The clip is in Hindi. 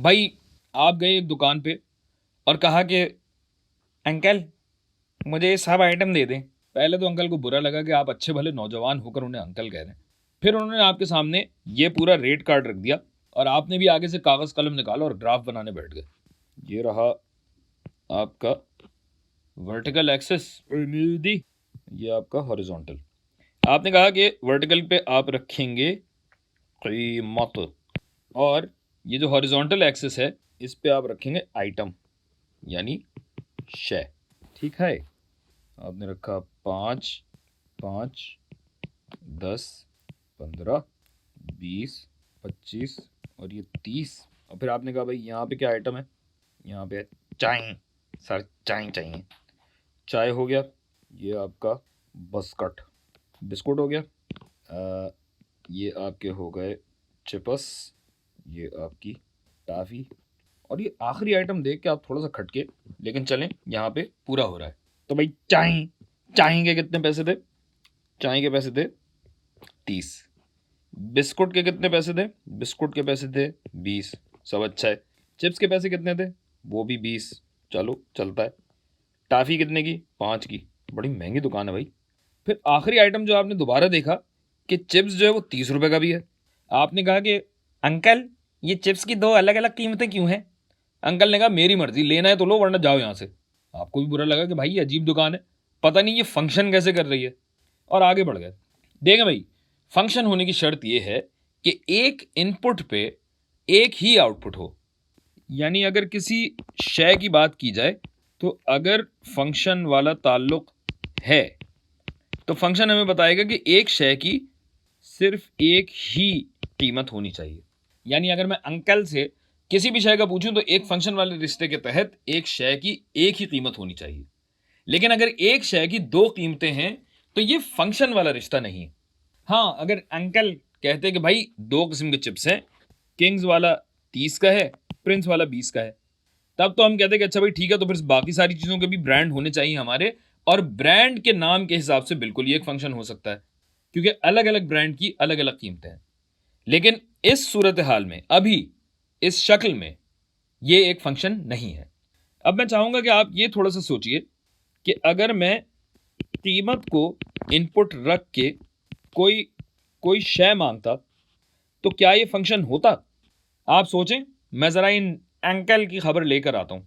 भाई आप गए एक दुकान पे और कहा कि अंकल मुझे ये सब आइटम दे दें। पहले तो अंकल को बुरा लगा कि आप अच्छे भले नौजवान होकर उन्हें अंकल कह रहे हैं। फिर उन्होंने आपके सामने ये पूरा रेट कार्ड रख दिया और आपने भी आगे से कागज कलम निकाला और ग्राफ बनाने बैठ गए। ये रहा आपका वर्टिकल एक्सेस, ये आपका हॉरिजॉन्टल। आपने कहा कि वर्टिकल पे आप रखेंगे कीमत और ये जो हॉरिजॉन्टल एक्सेस है इस पे आप रखेंगे आइटम यानी शय। ठीक है, आपने रखा 5, 5, 10, 15, 20, 25 और ये 30। और फिर आपने कहा भाई यहाँ पे क्या आइटम है, यहाँ पे चाय। सर चाय चाहिए, चाय हो गया। ये आपका बस्कट बिस्कुट हो गया। ये आपके हो गए चिप्स, ये आपकी टाफ़ी। और ये आखिरी आइटम देख के आप थोड़ा सा खटके, लेकिन चलें यहाँ पे पूरा हो रहा है। तो भाई चाय, चाय के कितने पैसे थे? चाय के पैसे थे 30। बिस्कुट के कितने पैसे थे? बिस्कुट के पैसे थे 20। सब अच्छा है। चिप्स के पैसे कितने थे? वो भी 20। चलो चलता है। टाफ़ी कितने की? 5 की। बड़ी महंगी दुकान है भाई। फिर आखिरी आइटम जो आपने दोबारा देखा कि चिप्स जो है वो 30 रुपए का भी है। आपने कहा कि अंकल ये चिप्स की दो अलग अलग कीमतें क्यों हैं? अंकल ने कहा मेरी मर्जी, लेना है तो लो वरना जाओ यहाँ से। आपको भी बुरा लगा कि भाई ये अजीब दुकान है, पता नहीं ये फंक्शन कैसे कर रही है, और आगे बढ़ गए। देखें भाई, फंक्शन होने की शर्त यह है कि एक इनपुट पे एक ही आउटपुट हो। यानी अगर किसी शय की बात की जाए तो अगर फंक्शन वाला ताल्लुक है तो फंक्शन हमें बताएगा कि एक शय की सिर्फ एक ही कीमत होनी चाहिए। यानी अगर मैं अंकल से किसी भी शय का पूछूं तो एक फंक्शन वाले रिश्ते के तहत एक शय की एक ही कीमत होनी चाहिए। लेकिन अगर एक शय की दो कीमतें हैं तो ये फंक्शन वाला रिश्ता नहीं है। हाँ, अगर अंकल कहते कि भाई दो किस्म के चिप्स हैं, किंग्स वाला 30 का है, प्रिंस वाला 20 का है, तब तो हम कहते कि अच्छा भाई ठीक है, तो फिर बाकी सारी चीज़ों के भी ब्रांड होने चाहिए हमारे, और ब्रांड के नाम के हिसाब से बिल्कुल ये एक फंक्शन हो सकता है, क्योंकि अलग अलग ब्रांड की अलग अलग कीमतें हैं। लेकिन इस सूरत हाल में, अभी इस शक्ल में, ये एक फंक्शन नहीं है। अब मैं चाहूंगा कि आप ये थोड़ा सा सोचिए कि अगर मैं कीमत को इनपुट रख के कोई कोई शय मांगता तो क्या ये फंक्शन होता? आप सोचें, मैं ज़रा इन अंकल की खबर लेकर आता हूं।